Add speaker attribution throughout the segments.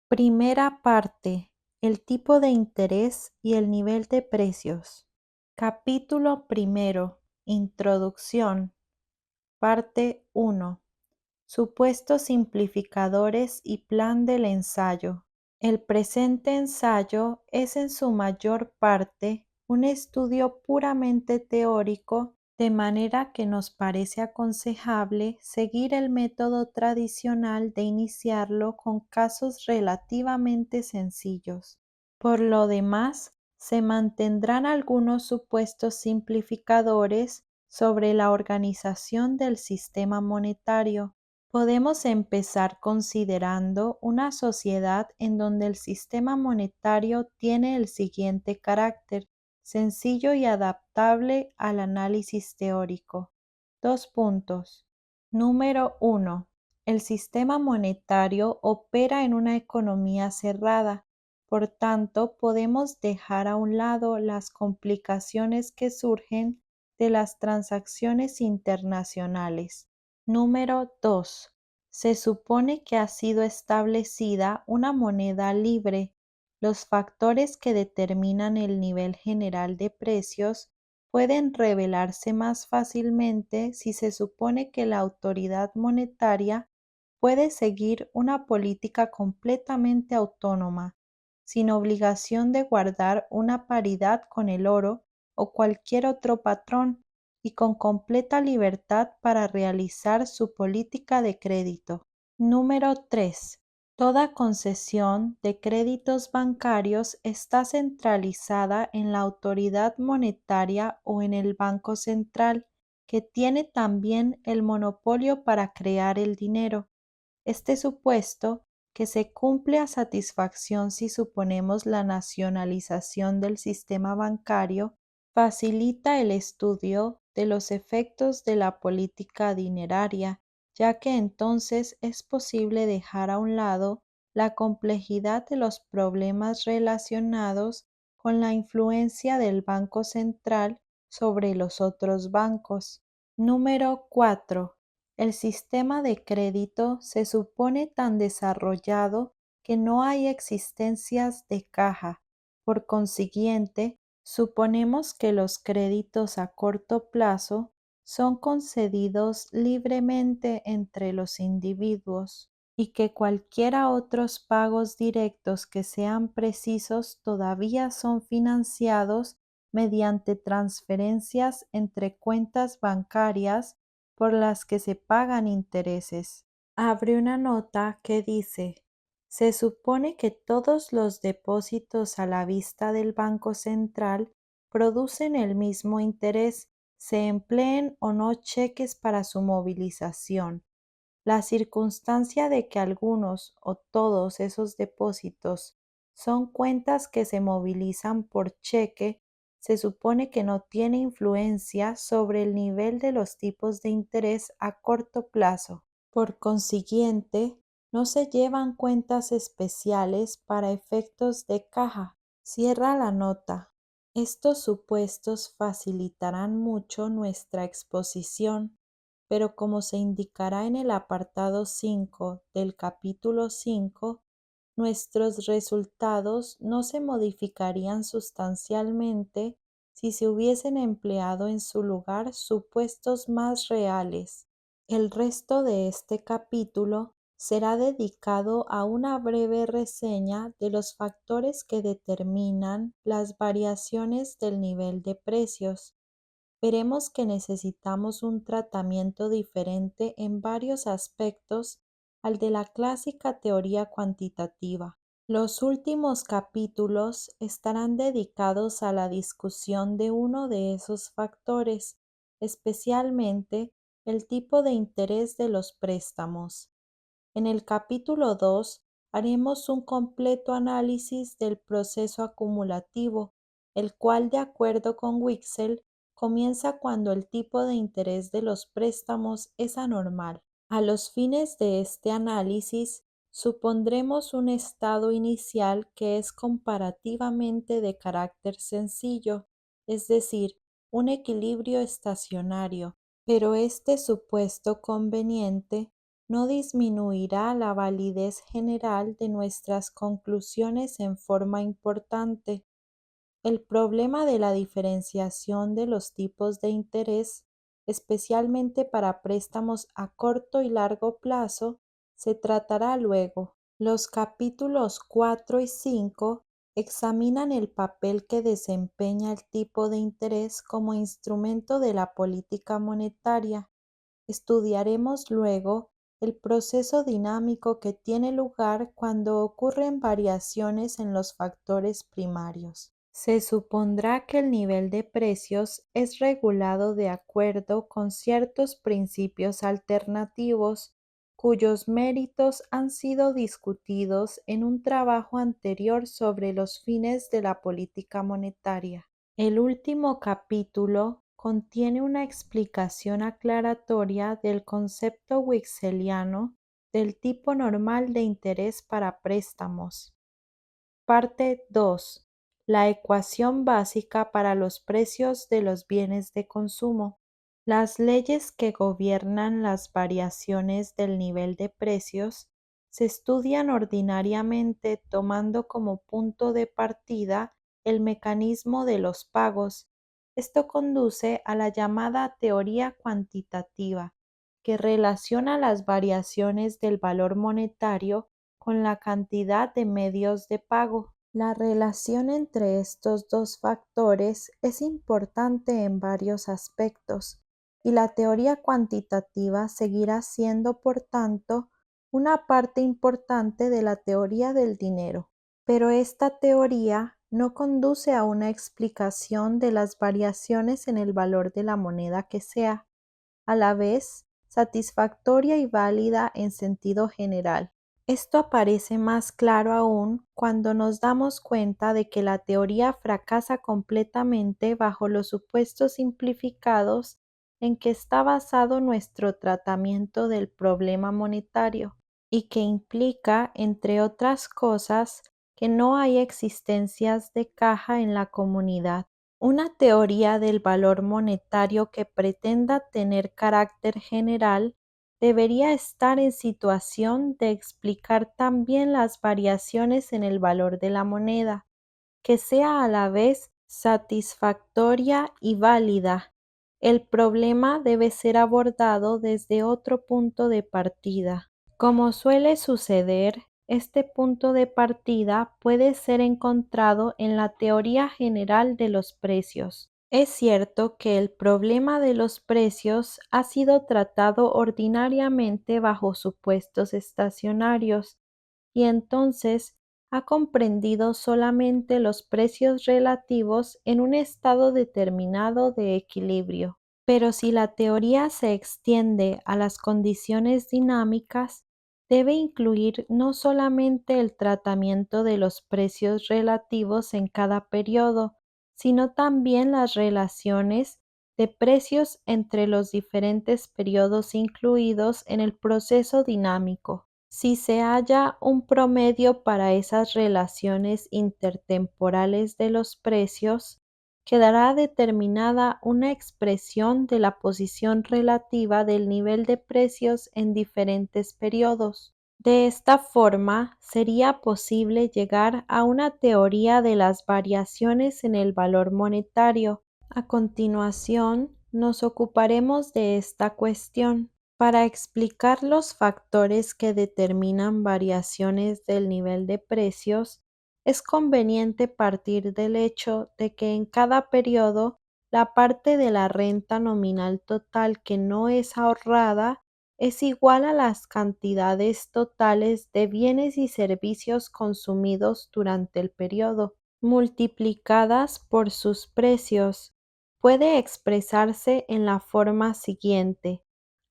Speaker 1: Primera parte: el tipo de interés y el nivel de precios. Capítulo primero: Introducción. Parte 1: Supuestos simplificadores y plan del ensayo. El presente ensayo es en su mayor parte un estudio puramente teórico, de manera que nos parece aconsejable seguir el método tradicional de iniciarlo con casos relativamente sencillos. Por lo demás, se mantendrán algunos supuestos simplificadores sobre la organización del sistema monetario. Podemos empezar considerando una sociedad en donde el sistema monetario tiene el siguiente carácter: sencillo y adaptable al análisis teórico. 2 puntos. Número 1. El sistema monetario opera en una economía cerrada, por tanto podemos dejar a un lado las complicaciones que surgen de las transacciones internacionales. Número 2. Se supone que ha sido establecida una moneda libre. Los factores que determinan el nivel general de precios pueden revelarse más fácilmente si se supone que la autoridad monetaria puede seguir una política completamente autónoma, sin obligación de guardar una paridad con el oro o cualquier otro patrón, y con completa libertad para realizar su política de crédito. Número 3. Toda concesión de créditos bancarios está centralizada en la autoridad monetaria o en el Banco Central, que tiene también el monopolio para crear el dinero. Este supuesto, que se cumple a satisfacción si suponemos la nacionalización del sistema bancario, facilita el estudio de los efectos de la política dineraria, ya que entonces es posible dejar a un lado la complejidad de los problemas relacionados con la influencia del Banco Central sobre los otros bancos. Número 4. El sistema de crédito se supone tan desarrollado que no hay existencias de caja. Por consiguiente, suponemos que los créditos a corto plazo son concedidos libremente entre los individuos, y que cualquiera otros pagos directos que sean precisos todavía son financiados mediante transferencias entre cuentas bancarias por las que se pagan intereses. Abre una nota que dice: se supone que todos los depósitos a la vista del Banco Central producen el mismo interés, se empleen o no cheques para su movilización. La circunstancia de que algunos o todos esos depósitos son cuentas que se movilizan por cheque se supone que no tiene influencia sobre el nivel de los tipos de interés a corto plazo. Por consiguiente, no se llevan cuentas especiales para efectos de caja. Cierra la nota. Estos supuestos facilitarán mucho nuestra exposición, pero como se indicará en el apartado 5 del capítulo 5, nuestros resultados no se modificarían sustancialmente si se hubiesen empleado en su lugar supuestos más reales. El resto de este capítulo será dedicado a una breve reseña de los factores que determinan las variaciones del nivel de precios. Veremos que necesitamos un tratamiento diferente en varios aspectos al de la clásica teoría cuantitativa. Los últimos capítulos estarán dedicados a la discusión de uno de esos factores, especialmente el tipo de interés de los préstamos. En el capítulo 2 haremos un completo análisis del proceso acumulativo, el cual, de acuerdo con Wicksell, comienza cuando el tipo de interés de los préstamos es anormal. A los fines de este análisis, supondremos un estado inicial que es comparativamente de carácter sencillo, es decir, un equilibrio estacionario, pero este supuesto conveniente no disminuirá la validez general de nuestras conclusiones en forma importante. El problema de la diferenciación de los tipos de interés, especialmente para préstamos a corto y largo plazo, se tratará luego. Los capítulos 4 y 5 examinan el papel que desempeña el tipo de interés como instrumento de la política monetaria. Estudiaremos luego el proceso dinámico que tiene lugar cuando ocurren variaciones en los factores primarios. Se supondrá que el nivel de precios es regulado de acuerdo con ciertos principios alternativos cuyos méritos han sido discutidos en un trabajo anterior sobre los fines de la política monetaria. El último capítulo contiene una explicación aclaratoria del concepto wixeliano del tipo normal de interés para préstamos. Parte 2. La ecuación básica para los precios de los bienes de consumo. Las leyes que gobiernan las variaciones del nivel de precios se estudian ordinariamente tomando como punto de partida el mecanismo de los pagos. Esto conduce a la llamada teoría cuantitativa, que relaciona las variaciones del valor monetario con la cantidad de medios de pago. La relación entre estos dos factores es importante en varios aspectos, y la teoría cuantitativa seguirá siendo, por tanto, una parte importante de la teoría del dinero. Pero esta teoría no conduce a una explicación de las variaciones en el valor de la moneda que sea, a la vez, satisfactoria y válida en sentido general. Esto aparece más claro aún cuando nos damos cuenta de que la teoría fracasa completamente bajo los supuestos simplificados en que está basado nuestro tratamiento del problema monetario, y que implica, entre otras cosas, que no hay existencias de caja en la comunidad. Una teoría del valor monetario que pretenda tener carácter general debería estar en situación de explicar también las variaciones en el valor de la moneda, que sea a la vez satisfactoria y válida. El problema debe ser abordado desde otro punto de partida. Como suele suceder, este punto de partida puede ser encontrado en la teoría general de los precios. Es cierto que el problema de los precios ha sido tratado ordinariamente bajo supuestos estacionarios, y entonces ha comprendido solamente los precios relativos en un estado determinado de equilibrio. Pero si la teoría se extiende a las condiciones dinámicas, debe incluir no solamente el tratamiento de los precios relativos en cada periodo, sino también las relaciones de precios entre los diferentes periodos incluidos en el proceso dinámico. Si se halla un promedio para esas relaciones intertemporales de los precios, quedará determinada una expresión de la posición relativa del nivel de precios en diferentes periodos. De esta forma, sería posible llegar a una teoría de las variaciones en el valor monetario. A continuación, nos ocuparemos de esta cuestión. Para explicar los factores que determinan variaciones del nivel de precios, es conveniente partir del hecho de que en cada periodo la parte de la renta nominal total que no es ahorrada es igual a las cantidades totales de bienes y servicios consumidos durante el periodo, multiplicadas por sus precios. Puede expresarse en la forma siguiente.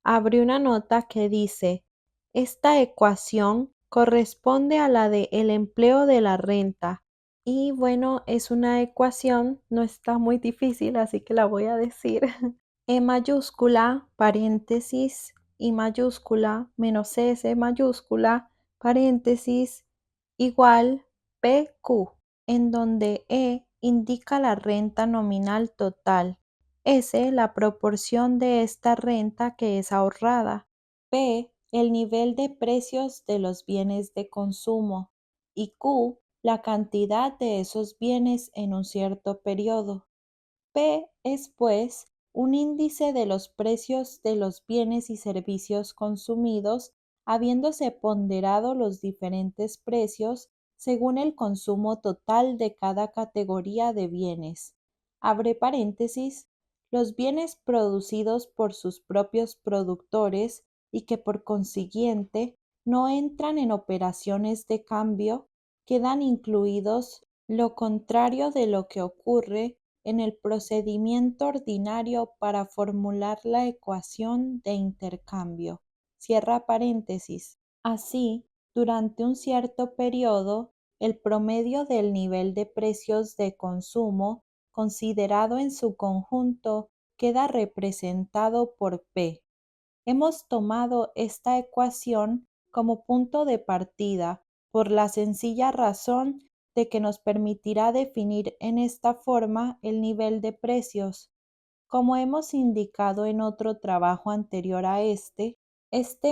Speaker 1: Abre una nota que dice: esta ecuación corresponde a la de el empleo de la renta. Y bueno, es una ecuación, no está muy difícil, así que la voy a decir. E mayúscula, paréntesis, I mayúscula, menos S mayúscula, paréntesis, igual PQ, en donde E indica la renta nominal total, S la proporción de esta renta que es ahorrada, P el nivel de precios de los bienes de consumo, y Q, la cantidad de esos bienes en un cierto periodo. P es, pues, un índice de los precios de los bienes y servicios consumidos, habiéndose ponderado los diferentes precios según el consumo total de cada categoría de bienes. Abre paréntesis, los bienes producidos por sus propios productores y que por consiguiente no entran en operaciones de cambio, quedan incluidos, lo contrario de lo que ocurre en el procedimiento ordinario para formular la ecuación de intercambio. Cierra paréntesis. Así, durante un cierto periodo, el promedio del nivel de precios de consumo, considerado en su conjunto, queda representado por P. Hemos tomado esta ecuación como punto de partida por la sencilla razón de que nos permitirá definir en esta forma el nivel de precios. Como hemos indicado en otro trabajo anterior a este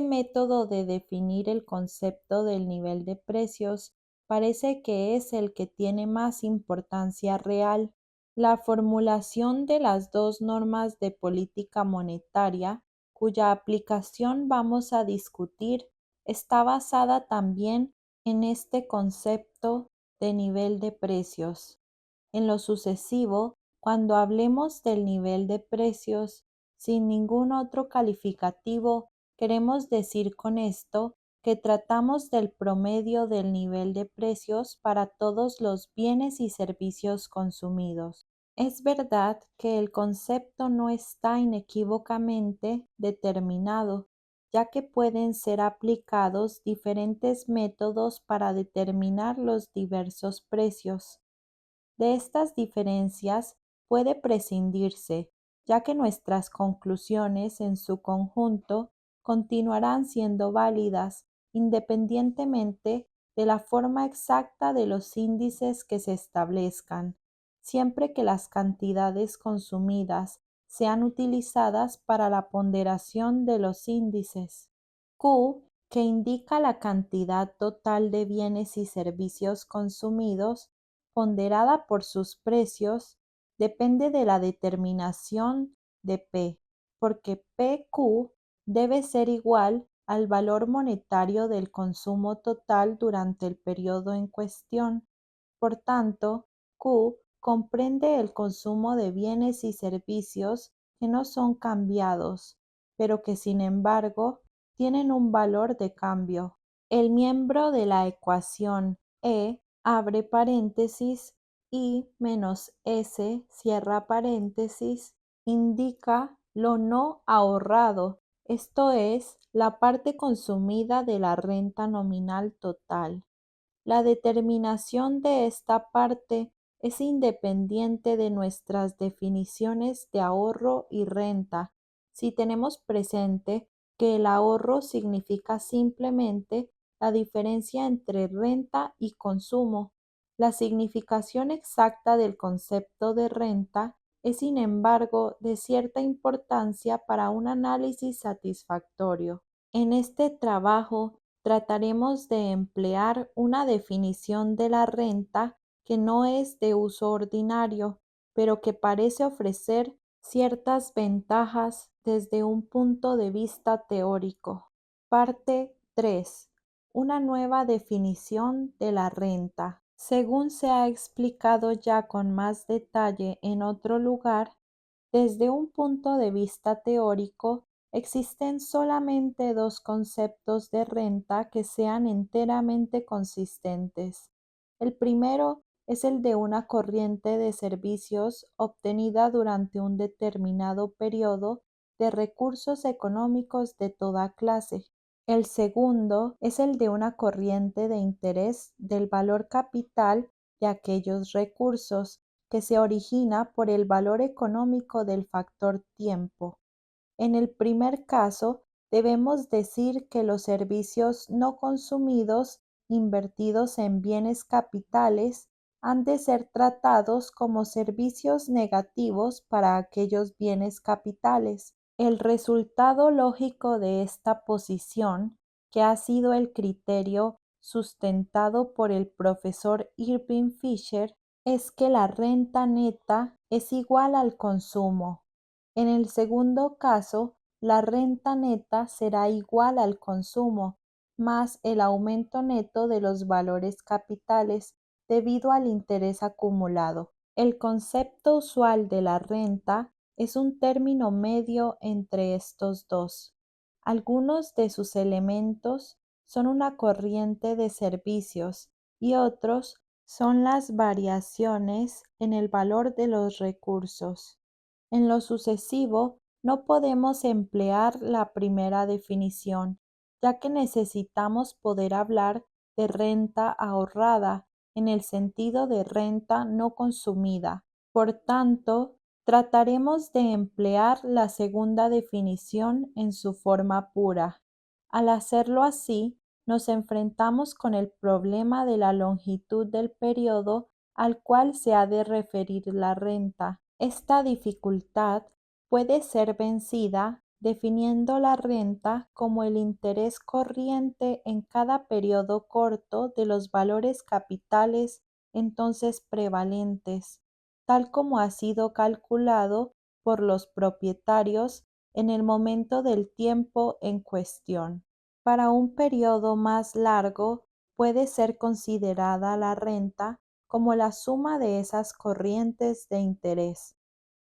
Speaker 1: método de definir el concepto del nivel de precios parece que es el que tiene más importancia real. La formulación de las dos normas de política monetaria, cuya aplicación vamos a discutir, está basada también en este concepto de nivel de precios. En lo sucesivo, cuando hablemos del nivel de precios, sin ningún otro calificativo, queremos decir con esto que tratamos del promedio del nivel de precios para todos los bienes y servicios consumidos. Es verdad que el concepto no está inequívocamente determinado, ya que pueden ser aplicados diferentes métodos para determinar los diversos precios. De estas diferencias puede prescindirse, ya que nuestras conclusiones en su conjunto continuarán siendo válidas independientemente de la forma exacta de los índices que se establezcan, siempre que las cantidades consumidas sean utilizadas para la ponderación de los índices. Q, que indica la cantidad total de bienes y servicios consumidos, ponderada por sus precios, depende de la determinación de P, porque PQ debe ser igual al valor monetario del consumo total durante el periodo en cuestión. Por tanto, Q comprende el consumo de bienes y servicios que no son cambiados, pero que sin embargo tienen un valor de cambio. El miembro de la ecuación E abre paréntesis y menos S cierra paréntesis indica lo no ahorrado, esto es, la parte consumida de la renta nominal total. La determinación de esta parte es independiente de nuestras definiciones de ahorro y renta, si tenemos presente que el ahorro significa simplemente la diferencia entre renta y consumo. La significación exacta del concepto de renta es, sin embargo, de cierta importancia para un análisis satisfactorio. En este trabajo trataremos de emplear una definición de la renta que no es de uso ordinario, pero que parece ofrecer ciertas ventajas desde un punto de vista teórico. Parte 3. Una nueva definición de la renta. Según se ha explicado ya con más detalle en otro lugar, desde un punto de vista teórico, existen solamente dos conceptos de renta que sean enteramente consistentes. El primero es el de una corriente de servicios obtenida durante un determinado periodo de recursos económicos de toda clase. El segundo es el de una corriente de interés del valor capital de aquellos recursos, que se origina por el valor económico del factor tiempo. En el primer caso, debemos decir que los servicios no consumidos invertidos en bienes capitales han de ser tratados como servicios negativos para aquellos bienes capitales. El resultado lógico de esta posición, que ha sido el criterio sustentado por el profesor Irving Fisher, es que la renta neta es igual al consumo. En el segundo caso, la renta neta será igual al consumo, más el aumento neto de los valores capitales debido al interés acumulado. El concepto usual de la renta es un término medio entre estos dos. Algunos de sus elementos son una corriente de servicios y otros son las variaciones en el valor de los recursos. En lo sucesivo, no podemos emplear la primera definición, ya que necesitamos poder hablar de renta ahorrada en el sentido de renta no consumida. Por tanto, trataremos de emplear la segunda definición en su forma pura. Al hacerlo así, nos enfrentamos con el problema de la longitud del periodo al cual se ha de referir la renta. Esta dificultad puede ser vencida definiendo la renta como el interés corriente en cada periodo corto de los valores capitales entonces prevalentes, tal como ha sido calculado por los propietarios en el momento del tiempo en cuestión. Para un periodo más largo puede ser considerada la renta como la suma de esas corrientes de interés.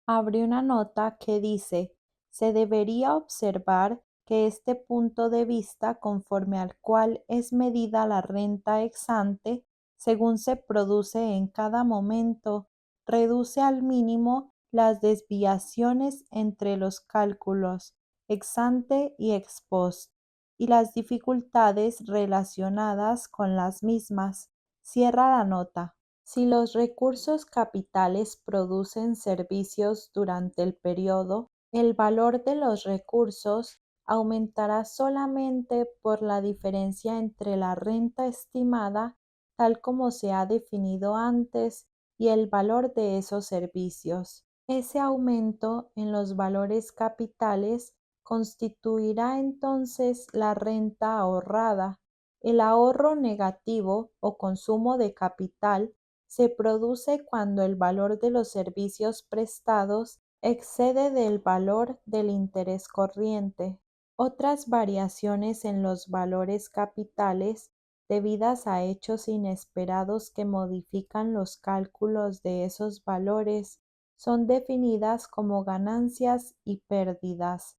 Speaker 1: Abre una nota que dice: se debería observar que este punto de vista conforme al cual es medida la renta ex ante, según se produce en cada momento, reduce al mínimo las desviaciones entre los cálculos ex ante y ex post y las dificultades relacionadas con las mismas. Cierra la nota. Si los recursos capitales producen servicios durante el periodo, el valor de los recursos aumentará solamente por la diferencia entre la renta estimada, tal como se ha definido antes, y el valor de esos servicios. Ese aumento en los valores capitales constituirá entonces la renta ahorrada. El ahorro negativo o consumo de capital se produce cuando el valor de los servicios prestados excede del valor del interés corriente. Otras variaciones en los valores capitales debidas a hechos inesperados que modifican los cálculos de esos valores son definidas como ganancias y pérdidas.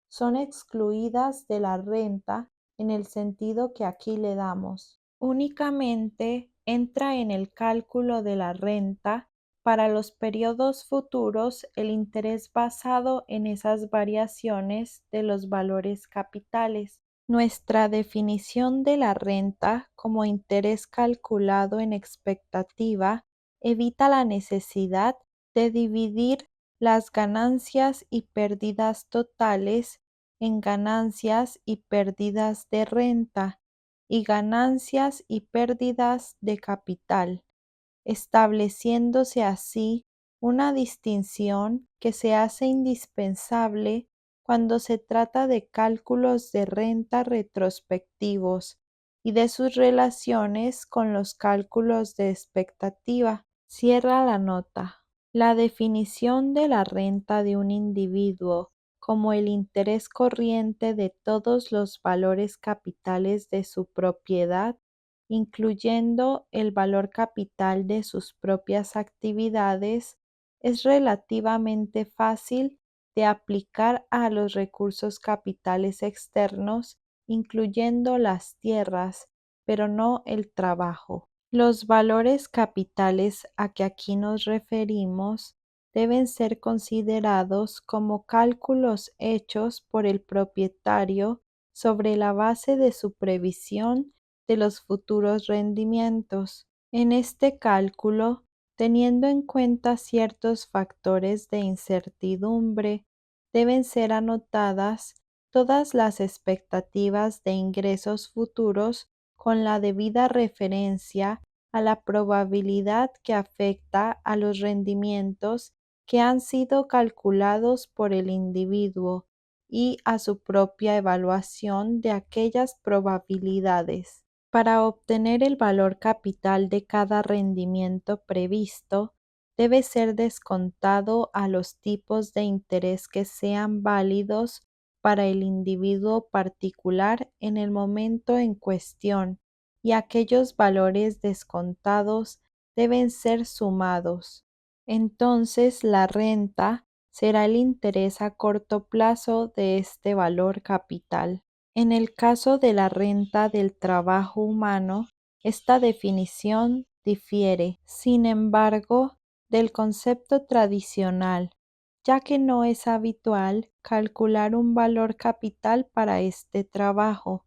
Speaker 1: Son excluidas de la renta en el sentido que aquí le damos. Únicamente entra en el cálculo de la renta para los periodos futuros el interés basado en esas variaciones de los valores capitales. Nuestra definición de la renta como interés calculado en expectativa evita la necesidad de dividir las ganancias y pérdidas totales en ganancias y pérdidas de renta y ganancias y pérdidas de capital, estableciéndose así una distinción que se hace indispensable cuando se trata de cálculos de renta retrospectivos y de sus relaciones con los cálculos de expectativa. Cierra la nota. La definición de la renta de un individuo como el interés corriente de todos los valores capitales de su propiedad, incluyendo el valor capital de sus propias actividades, es relativamente fácil de aplicar a los recursos capitales externos, incluyendo las tierras, pero no el trabajo. Los valores capitales a que aquí nos referimos deben ser considerados como cálculos hechos por el propietario sobre la base de su previsión de los futuros rendimientos. En este cálculo, teniendo en cuenta ciertos factores de incertidumbre, deben ser anotadas todas las expectativas de ingresos futuros con la debida referencia a la probabilidad que afecta a los rendimientos que han sido calculados por el individuo y a su propia evaluación de aquellas probabilidades. Para obtener el valor capital de cada rendimiento previsto, debe ser descontado a los tipos de interés que sean válidos para el individuo particular en el momento en cuestión, y aquellos valores descontados deben ser sumados. Entonces la renta será el interés a corto plazo de este valor capital. En el caso de la renta del trabajo humano, esta definición difiere, sin embargo, del concepto tradicional, ya que no es habitual calcular un valor capital para este trabajo.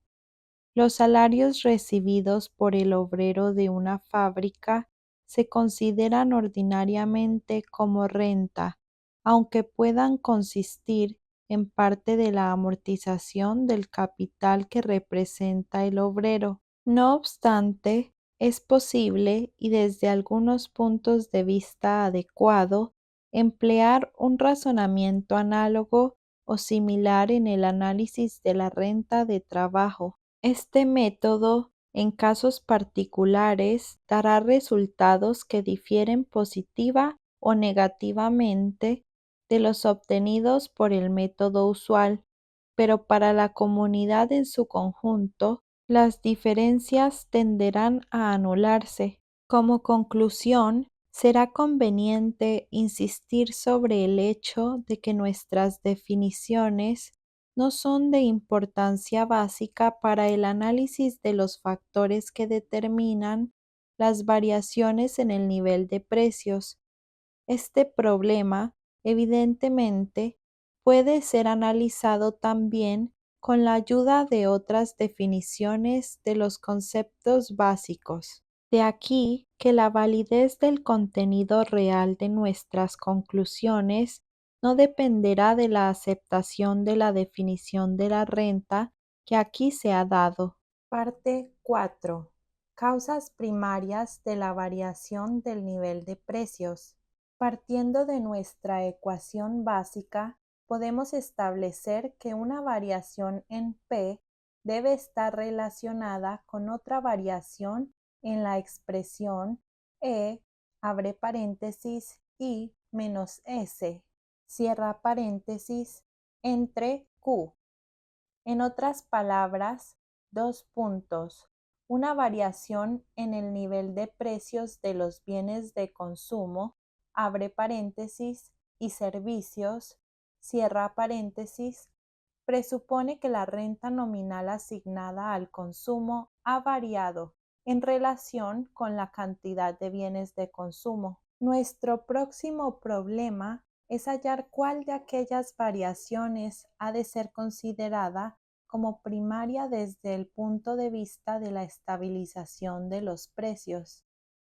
Speaker 1: Los salarios recibidos por el obrero de una fábrica se consideran ordinariamente como renta, aunque puedan consistir en parte de la amortización del capital que representa el obrero. No obstante, es posible y desde algunos puntos de vista adecuado emplear un razonamiento análogo o similar en el análisis de la renta de trabajo. Este método, en casos particulares, dará resultados que difieren positiva o negativamente de los obtenidos por el método usual, pero para la comunidad en su conjunto, las diferencias tenderán a anularse. Como conclusión, será conveniente insistir sobre el hecho de que nuestras definiciones no son de importancia básica para el análisis de los factores que determinan las variaciones en el nivel de precios. Este problema, evidentemente, puede ser analizado también con la ayuda de otras definiciones de los conceptos básicos. De aquí que la validez del contenido real de nuestras conclusiones no dependerá de la aceptación de la definición de la renta que aquí se ha dado. Parte 4. Causas primarias de la variación del nivel de precios. Partiendo de nuestra ecuación básica, podemos establecer que una variación en P debe estar relacionada con otra variación en la expresión E, abre paréntesis, I menos S, cierra paréntesis, entre Q. En otras palabras, dos puntos. Una variación en el nivel de precios de los bienes de consumo, abre paréntesis, y servicios, cierra paréntesis, presupone que la renta nominal asignada al consumo ha variado en relación con la cantidad de bienes de consumo. Nuestro próximo problema es hallar cuál de aquellas variaciones ha de ser considerada como primaria desde el punto de vista de la estabilización de los precios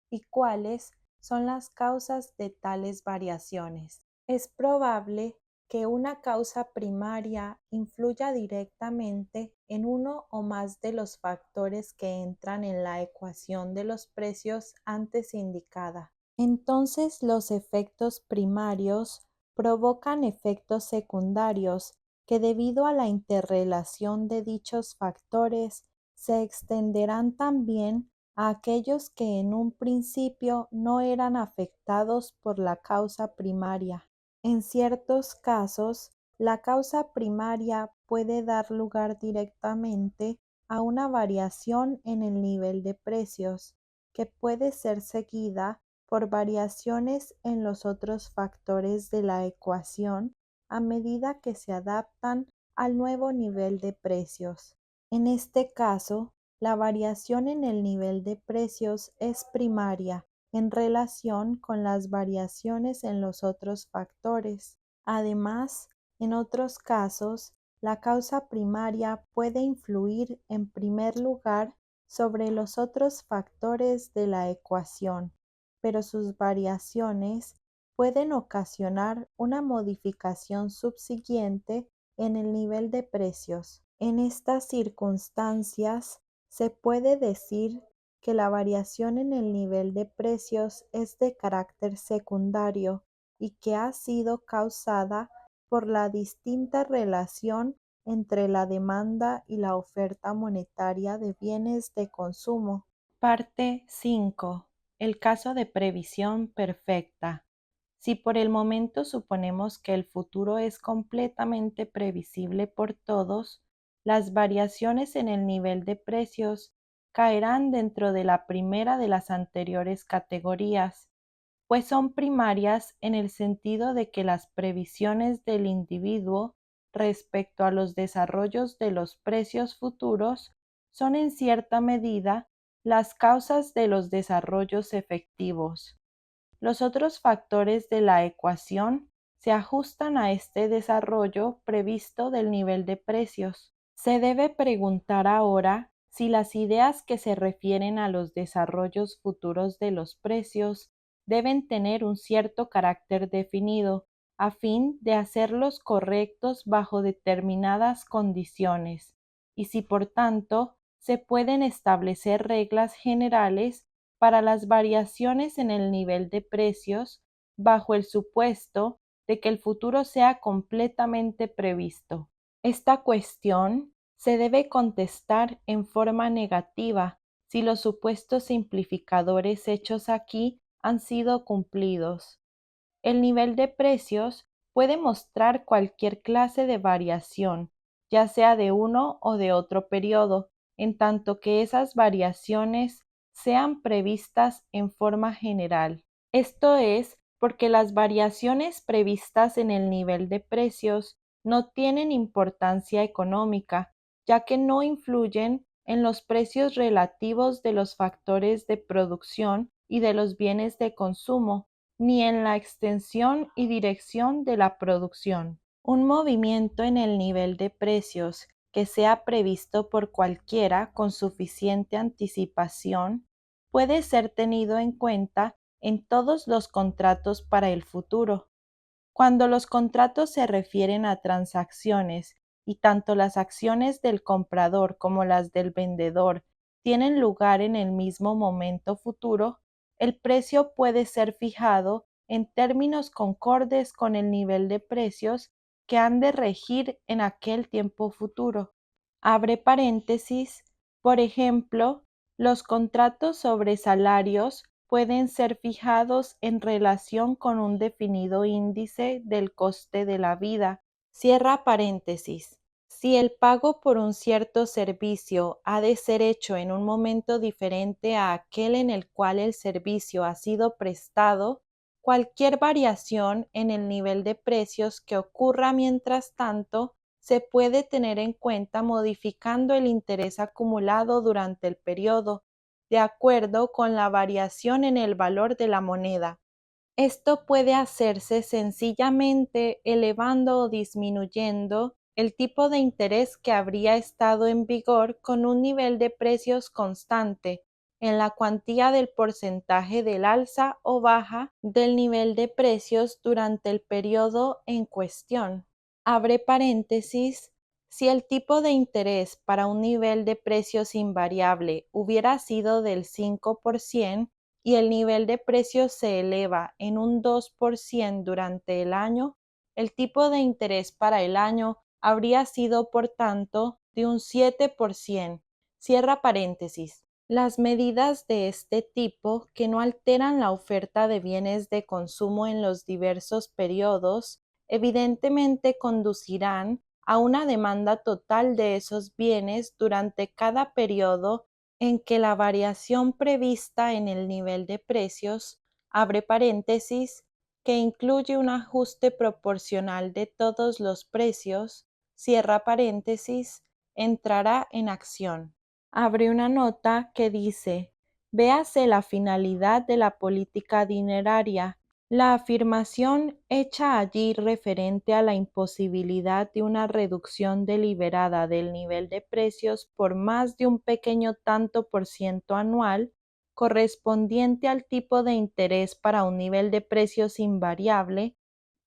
Speaker 1: y cuáles son las causas de tales variaciones. Es probable que una causa primaria influya directamente en uno o más de los factores que entran en la ecuación de los precios antes indicada. Entonces los efectos primarios provocan efectos secundarios que debido a la interrelación de dichos factores se extenderán también a aquellos que en un principio no eran afectados por la causa primaria. En ciertos casos, la causa primaria puede dar lugar directamente a una variación en el nivel de precios, que puede ser seguida por variaciones en los otros factores de la ecuación a medida que se adaptan al nuevo nivel de precios. En este caso, la variación en el nivel de precios es primaria en relación con las variaciones en los otros factores. Además, en otros casos, la causa primaria puede influir en primer lugar sobre los otros factores de la ecuación, pero sus variaciones pueden ocasionar una modificación subsiguiente en el nivel de precios. En estas circunstancias, se puede decir que la variación en el nivel de precios es de carácter secundario y que ha sido causada por la distinta relación entre la demanda y la oferta monetaria de bienes de consumo. Parte 5. El caso de previsión perfecta. Si por el momento suponemos que el futuro es completamente previsible por todos, las variaciones en el nivel de precios caerán dentro de la primera de las anteriores categorías, pues son primarias en el sentido de que las previsiones del individuo respecto a los desarrollos de los precios futuros son en cierta medida las causas de los desarrollos efectivos. Los otros factores de la ecuación se ajustan a este desarrollo previsto del nivel de precios. Se debe preguntar ahora si las ideas que se refieren a los desarrollos futuros de los precios deben tener un cierto carácter definido, a fin de hacerlos correctos bajo determinadas condiciones, y si por tanto se pueden establecer reglas generales para las variaciones en el nivel de precios bajo el supuesto de que el futuro sea completamente previsto. Esta cuestión se debe contestar en forma negativa si los supuestos simplificadores hechos aquí han sido cumplidos. El nivel de precios puede mostrar cualquier clase de variación, ya sea de uno o de otro periodo, en tanto que esas variaciones sean previstas en forma general. Esto es porque las variaciones previstas en el nivel de precios no tienen importancia económica, ya que no influyen en los precios relativos de los factores de producción y de los bienes de consumo, ni en la extensión y dirección de la producción. Un movimiento en el nivel de precios que sea previsto por cualquiera con suficiente anticipación puede ser tenido en cuenta en todos los contratos para el futuro. Cuando los contratos se refieren a transacciones y tanto las acciones del comprador como las del vendedor tienen lugar en el mismo momento futuro, el precio puede ser fijado en términos concordes con el nivel de precios que han de regir en aquel tiempo futuro. Abre paréntesis, por ejemplo, los contratos sobre salarios pueden ser fijados en relación con un definido índice del coste de la vida. Cierra paréntesis. Si el pago por un cierto servicio ha de ser hecho en un momento diferente a aquel en el cual el servicio ha sido prestado, cualquier variación en el nivel de precios que ocurra mientras tanto se puede tener en cuenta modificando el interés acumulado durante el periodo, de acuerdo con la variación en el valor de la moneda. Esto puede hacerse sencillamente elevando o disminuyendo el tipo de interés que habría estado en vigor con un nivel de precios constante en la cuantía del porcentaje del alza o baja del nivel de precios durante el periodo en cuestión. Abre paréntesis, si el tipo de interés para un nivel de precios invariable hubiera sido del 5% y el nivel de precios se eleva en un 2% durante el año, el tipo de interés para el año habría sido, por tanto, de un 7%. Cierra paréntesis. Las medidas de este tipo, que no alteran la oferta de bienes de consumo en los diversos periodos, evidentemente conducirán a una demanda total de esos bienes durante cada periodo en que la variación prevista en el nivel de precios, abre paréntesis, que incluye un ajuste proporcional de todos los precios, cierra paréntesis, entrará en acción. Abre una nota que dice, véase la finalidad de la política dineraria. La afirmación hecha allí referente a la imposibilidad de una reducción deliberada del nivel de precios por más de un pequeño tanto por ciento anual, correspondiente al tipo de interés para un nivel de precios invariable,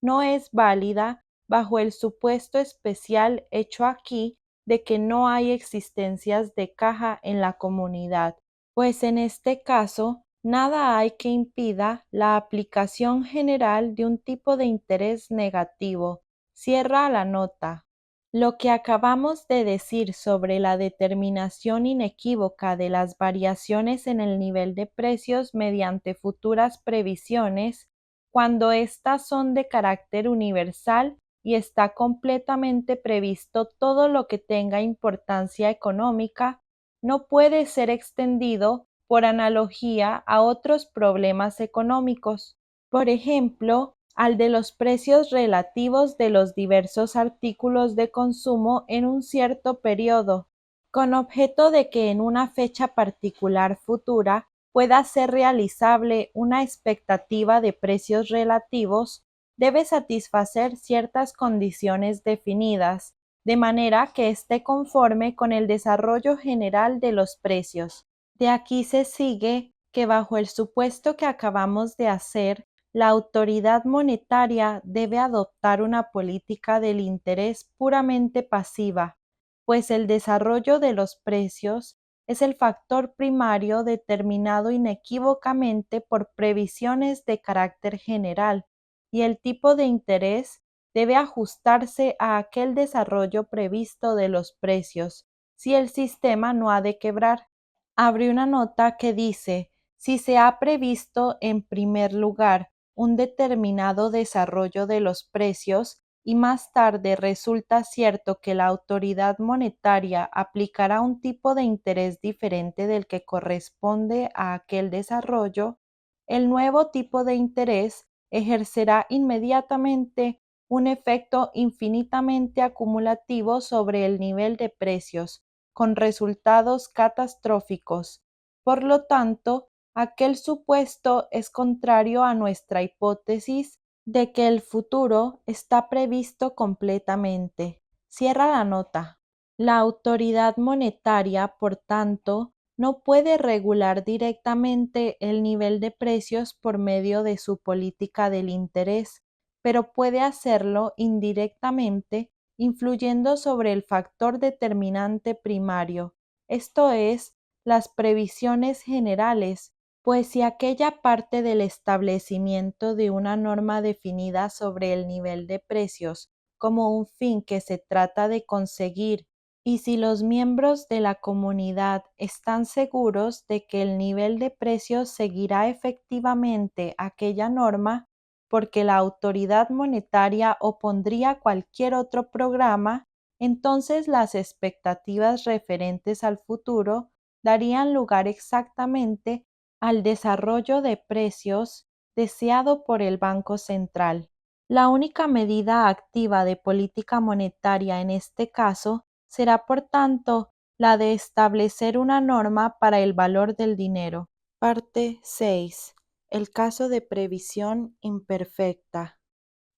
Speaker 1: no es válida bajo el supuesto especial hecho aquí de que no hay existencias de caja en la comunidad, pues en este caso nada hay que impida la aplicación general de un tipo de interés negativo, Cierra la nota. Lo que acabamos de decir sobre la determinación inequívoca de las variaciones en el nivel de precios mediante futuras previsiones, cuando éstas son de carácter universal y está completamente previsto todo lo que tenga importancia económica, no puede ser extendido por analogía a otros problemas económicos. Por ejemplo, al de los precios relativos de los diversos artículos de consumo en un cierto periodo, con objeto de que en una fecha particular futura pueda ser realizable una expectativa de precios relativos, debe satisfacer ciertas condiciones definidas, de manera que esté conforme con el desarrollo general de los precios. De aquí se sigue que bajo el supuesto que acabamos de hacer, la autoridad monetaria debe adoptar una política del interés puramente pasiva, pues el desarrollo de los precios es el factor primario determinado inequívocamente por previsiones de carácter general, y el tipo de interés debe ajustarse a aquel desarrollo previsto de los precios, si el sistema no ha de quebrar. Abre una nota que dice: si se ha previsto en primer lugar un determinado desarrollo de los precios y más tarde resulta cierto que la autoridad monetaria aplicará un tipo de interés diferente del que corresponde a aquel desarrollo, el nuevo tipo de interés ejercerá inmediatamente un efecto infinitamente acumulativo sobre el nivel de precios, con resultados catastróficos. Por lo tanto, aquel supuesto es contrario a nuestra hipótesis de que el futuro está previsto completamente. Cierra la nota. La autoridad monetaria, por tanto, no puede regular directamente el nivel de precios por medio de su política del interés, pero puede hacerlo indirectamente influyendo sobre el factor determinante primario, esto es, las previsiones generales, pues si aquella parte del establecimiento de una norma definida sobre el nivel de precios como un fin que se trata de conseguir, y si los miembros de la comunidad están seguros de que el nivel de precios seguirá efectivamente aquella norma, porque la autoridad monetaria opondría cualquier otro programa, entonces las expectativas referentes al futuro darían lugar exactamente al desarrollo de precios deseado por el Banco Central. La única medida activa de política monetaria en este caso será, por tanto, la de establecer una norma para el valor del dinero. Parte 6. El caso de previsión imperfecta.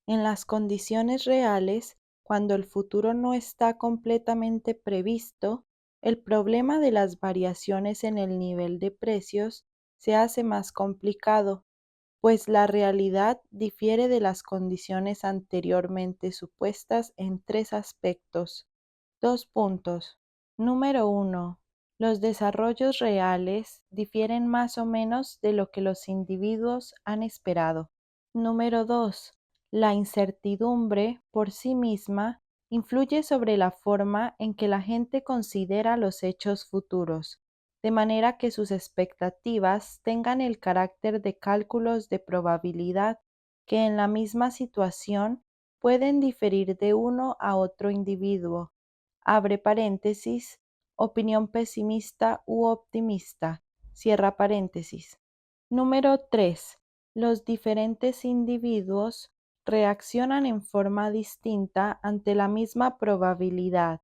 Speaker 1: En las condiciones reales, cuando el futuro no está completamente previsto, el problema de las variaciones en el nivel de precios se hace más complicado, pues la realidad difiere de las condiciones anteriormente supuestas en tres aspectos. 2 puntos. Número 1. Los desarrollos reales difieren más o menos de lo que los individuos han esperado. Número 2. La incertidumbre por sí misma influye sobre la forma en que la gente considera los hechos futuros, de manera que sus expectativas tengan el carácter de cálculos de probabilidad que en la misma situación pueden diferir de uno a otro individuo. Abre paréntesis, opinión pesimista u optimista, cierra paréntesis. Número 3. Los diferentes individuos reaccionan en forma distinta ante la misma probabilidad.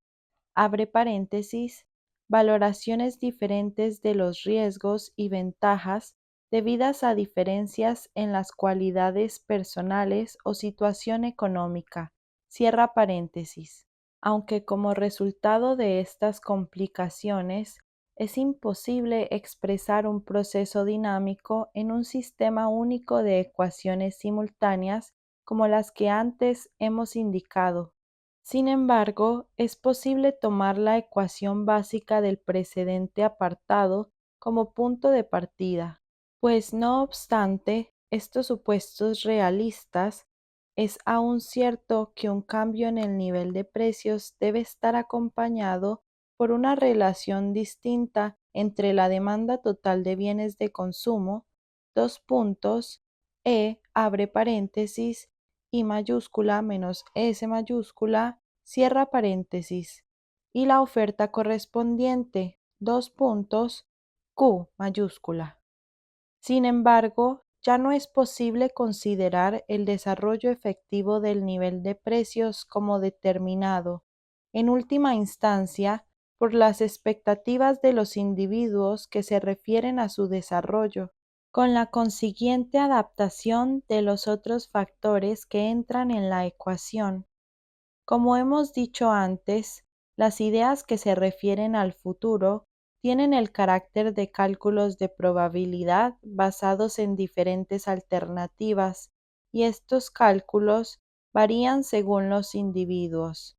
Speaker 1: Abre paréntesis, valoraciones diferentes de los riesgos y ventajas debidas a diferencias en las cualidades personales o situación económica. Cierra paréntesis. Aunque como resultado de estas complicaciones es imposible expresar un proceso dinámico en un sistema único de ecuaciones simultáneas como las que antes hemos indicado. Sin embargo, es posible tomar la ecuación básica del precedente apartado como punto de partida, pues no obstante, estos supuestos realistas Es aún cierto que un cambio en el nivel de precios debe estar acompañado por una relación distinta entre la demanda total de bienes de consumo, dos puntos, abre paréntesis, I mayúscula menos S mayúscula, cierra paréntesis, y la oferta correspondiente, dos puntos, Q mayúscula. Sin embargo, ya no es posible considerar el desarrollo efectivo del nivel de precios como determinado, en última instancia, por las expectativas de los individuos que se refieren a su desarrollo, con la consiguiente adaptación de los otros factores que entran en la ecuación. Como hemos dicho antes, las ideas que se refieren al futuro tienen el carácter de cálculos de probabilidad basados en diferentes alternativas, y estos cálculos varían según los individuos.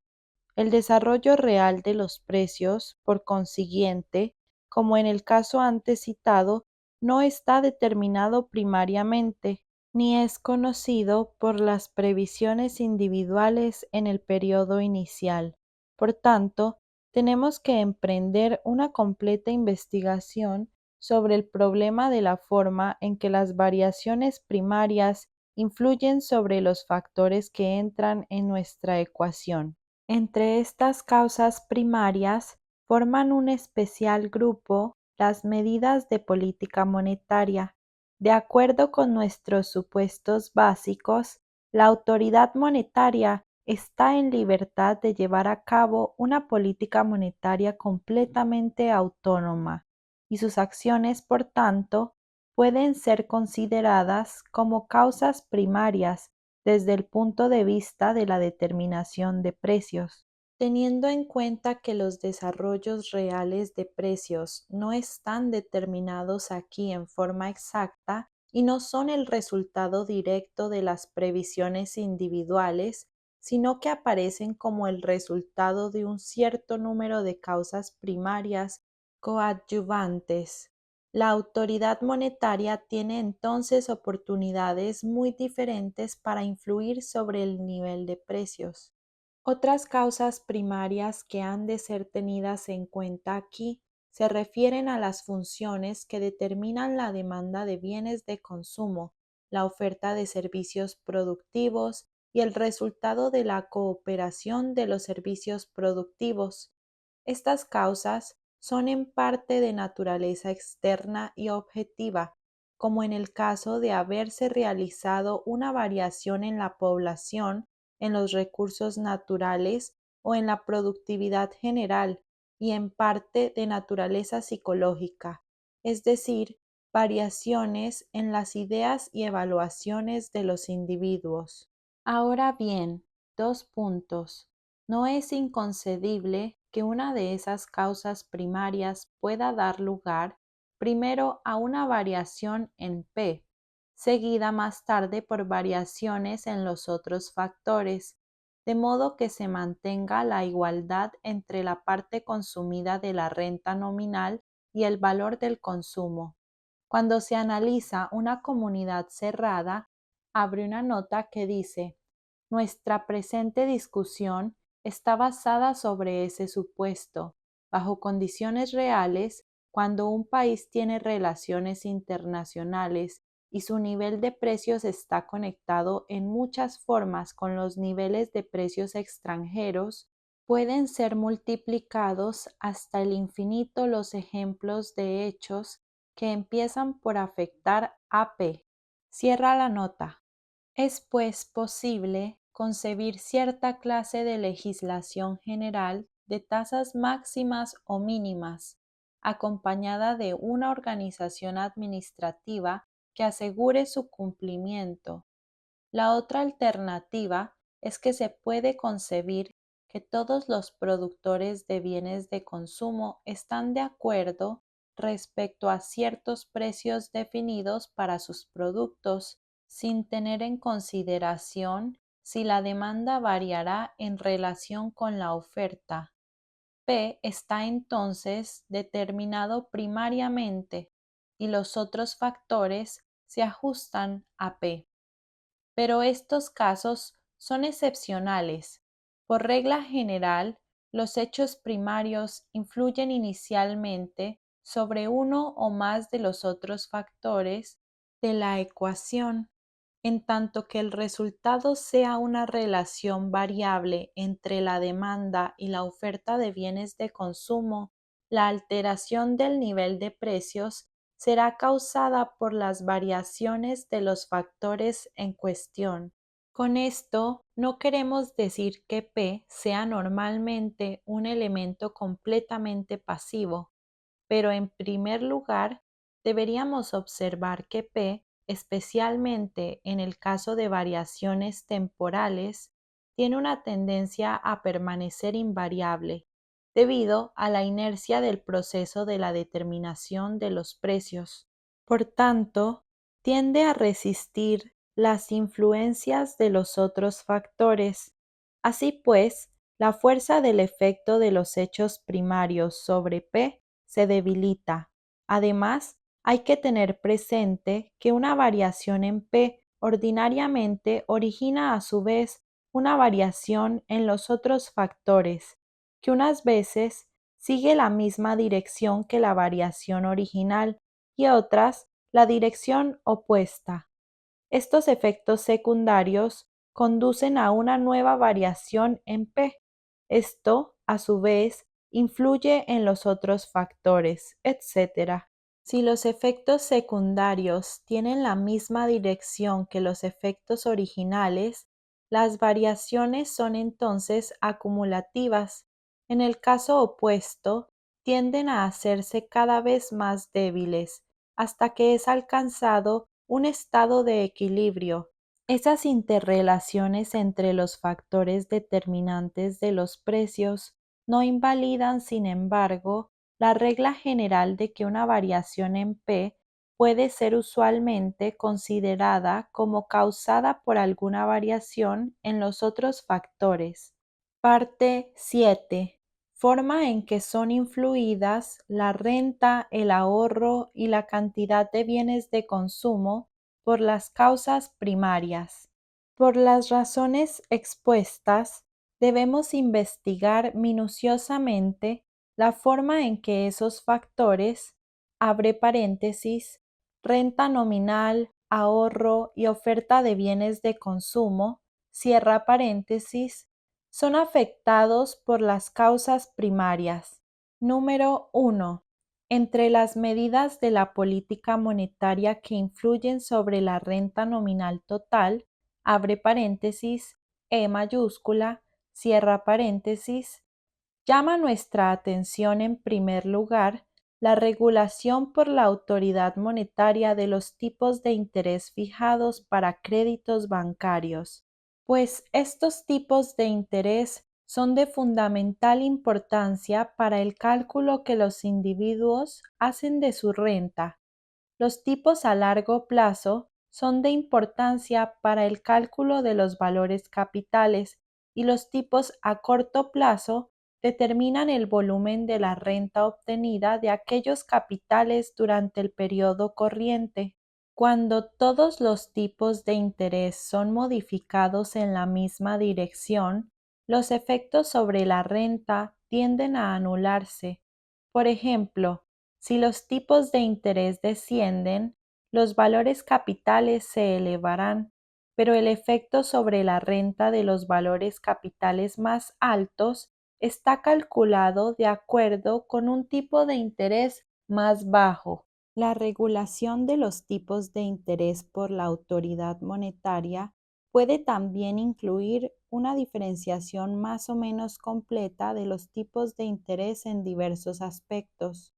Speaker 1: El desarrollo real de los precios, por consiguiente, como en el caso antes citado, no está determinado primariamente, ni es conocido por las previsiones individuales en el periodo inicial. Por tanto, tenemos que emprender una completa investigación sobre el problema de la forma en que las variaciones primarias influyen sobre los factores que entran en nuestra ecuación. Entre estas causas primarias forman un especial grupo las medidas de política monetaria. De acuerdo con nuestros supuestos básicos, la autoridad monetaria está en libertad de llevar a cabo una política monetaria completamente autónoma, y sus acciones, por tanto, pueden ser consideradas como causas primarias desde el punto de vista de la determinación de precios. Teniendo en cuenta que los desarrollos reales de precios no están determinados aquí en forma exacta y no son el resultado directo de las previsiones individuales, sino que aparecen como el resultado de un cierto número de causas primarias coadyuvantes. La autoridad monetaria tiene entonces oportunidades muy diferentes para influir sobre el nivel de precios. Otras causas primarias que han de ser tenidas en cuenta aquí se refieren a las funciones que determinan la demanda de bienes de consumo, la oferta de servicios productivos y el resultado de la cooperación de los servicios productivos. Estas causas son en parte de naturaleza externa y objetiva, como en el caso de haberse realizado una variación en la población, en los recursos naturales o en la productividad general, y en parte de naturaleza psicológica, es decir, variaciones en las ideas y evaluaciones de los individuos. Ahora bien, dos puntos. No es inconcebible que una de esas causas primarias pueda dar lugar primero a una variación en P, seguida más tarde por variaciones en los otros factores, de modo que se mantenga la igualdad entre la parte consumida de la renta nominal y el valor del consumo. Cuando se analiza una comunidad cerrada, abre una nota que dice: nuestra presente discusión está basada sobre ese supuesto. Bajo condiciones reales, cuando un país tiene relaciones internacionales y su nivel de precios está conectado en muchas formas con los niveles de precios extranjeros, pueden ser multiplicados hasta el infinito los ejemplos de hechos que empiezan por afectar a P. Cierra la nota. Es pues posible concebir cierta clase de legislación general de tasas máximas o mínimas, acompañada de una organización administrativa que asegure su cumplimiento. La otra alternativa es que se puede concebir que todos los productores de bienes de consumo están de acuerdo respecto a ciertos precios definidos para sus productos, sin tener en consideración si la demanda variará en relación con la oferta. P está entonces determinado primariamente y los otros factores se ajustan a P. pero estos casos son excepcionales. Por regla general, los hechos primarios influyen inicialmente sobre uno o más de los otros factores de la ecuación, en tanto que el resultado sea una relación variable entre la demanda y la oferta de bienes de consumo. La alteración del nivel de precios será causada por las variaciones de los factores en cuestión. Con esto no queremos decir que P sea normalmente un elemento completamente pasivo, pero en primer lugar deberíamos observar que P, especialmente en el caso de variaciones temporales, tiene una tendencia a permanecer invariable debido a la inercia del proceso de la determinación de los precios. Por tanto, tiende a resistir las influencias de los otros factores. Así pues, la fuerza del efecto de los hechos primarios sobre P se debilita. Además, hay que tener presente que una variación en P ordinariamente origina a su vez una variación en los otros factores, que unas veces sigue la misma dirección que la variación original y otras la dirección opuesta. Estos efectos secundarios conducen a una nueva variación en P. Esto, a su vez, influye en los otros factores, etc. Si los efectos secundarios tienen la misma dirección que los efectos originales, las variaciones son entonces acumulativas. En el caso opuesto, tienden a hacerse cada vez más débiles hasta que es alcanzado un estado de equilibrio. Esas interrelaciones entre los factores determinantes de los precios no invalidan, sin embargo, la regla general de que una variación en P puede ser usualmente considerada como causada por alguna variación en los otros factores. Parte 7. Forma en que son influidas la renta, el ahorro y la cantidad de bienes de consumo por las causas primarias. Por las razones expuestas, debemos investigar minuciosamente la forma en que esos factores, abre paréntesis, renta nominal, ahorro y oferta de bienes de consumo, cierra paréntesis, son afectados por las causas primarias. Número 1. Entre las medidas de la política monetaria que influyen sobre la renta nominal total, abre paréntesis, E mayúscula, cierra paréntesis, llama nuestra atención en primer lugar la regulación por la autoridad monetaria de los tipos de interés fijados para créditos bancarios, pues estos tipos de interés son de fundamental importancia para el cálculo que los individuos hacen de su renta. Los tipos a largo plazo son de importancia para el cálculo de los valores capitales y los tipos a corto plazo determinan el volumen de la renta obtenida de aquellos capitales durante el periodo corriente. Cuando todos los tipos de interés son modificados en la misma dirección, los efectos sobre la renta tienden a anularse. Por ejemplo, si los tipos de interés descienden, los valores capitales se elevarán, pero el efecto sobre la renta de los valores capitales más altos está calculado de acuerdo con un tipo de interés más bajo. La regulación de los tipos de interés por la autoridad monetaria puede también incluir una diferenciación más o menos completa de los tipos de interés en diversos aspectos.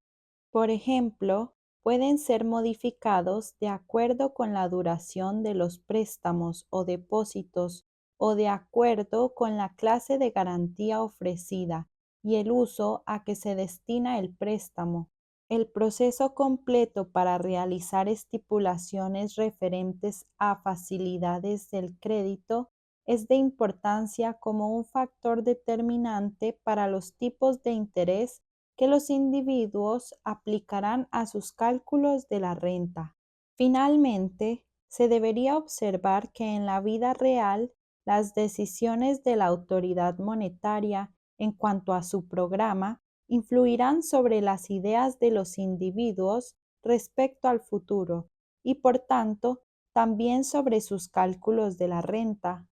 Speaker 1: Por ejemplo, pueden ser modificados de acuerdo con la duración de los préstamos o depósitos o de acuerdo con la clase de garantía ofrecida y el uso a que se destina el préstamo. El proceso completo para realizar estipulaciones referentes a facilidades del crédito es de importancia como un factor determinante para los tipos de interés que los individuos aplicarán a sus cálculos de la renta. Finalmente, se debería observar que en la vida real las decisiones de la autoridad monetaria en cuanto a su programa influirán sobre las ideas de los individuos respecto al futuro y, por tanto, también sobre sus cálculos de la renta.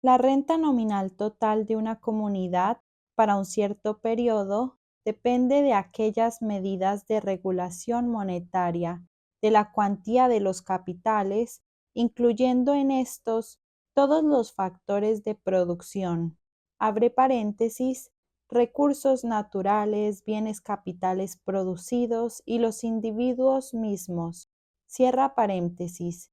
Speaker 1: La renta nominal total de una comunidad para un cierto periodo depende de aquellas medidas de regulación monetaria, de la cuantía de los capitales, incluyendo en estos todos los factores de producción. Abre paréntesis, recursos naturales, bienes capitales producidos y los individuos mismos. Cierra paréntesis.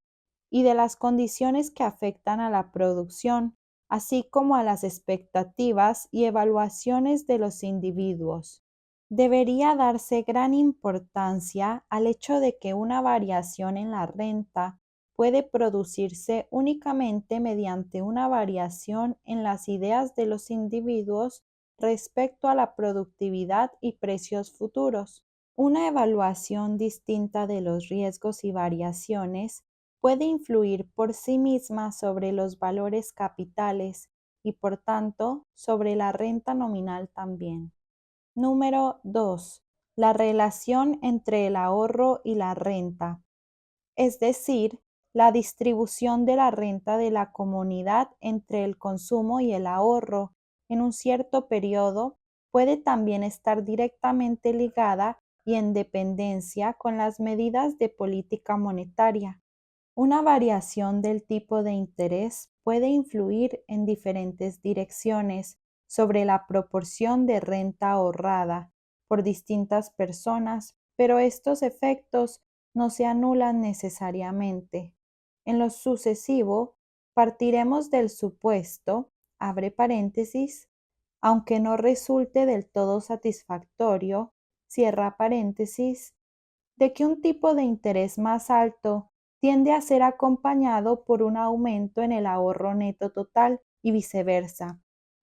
Speaker 1: Y de las condiciones que afectan a la producción, así como a las expectativas y evaluaciones de los individuos. Debería darse gran importancia al hecho de que una variación en la renta puede producirse únicamente mediante una variación en las ideas de los individuos respecto a la productividad y precios futuros. Una evaluación distinta de los riesgos y variaciones puede influir por sí misma sobre los valores capitales y, por tanto, sobre la renta nominal también. Número 2. La relación entre el ahorro y la renta, es decir, la distribución de la renta de la comunidad entre el consumo y el ahorro en un cierto periodo puede también estar directamente ligada y en dependencia con las medidas de política monetaria. Una variación del tipo de interés puede influir en diferentes direcciones sobre la proporción de renta ahorrada por distintas personas, pero estos efectos no se anulan necesariamente. En lo sucesivo, partiremos del supuesto, abre paréntesis, aunque no resulte del todo satisfactorio, cierra paréntesis, de que un tipo de interés más alto tiende a ser acompañado por un aumento en el ahorro neto total y viceversa,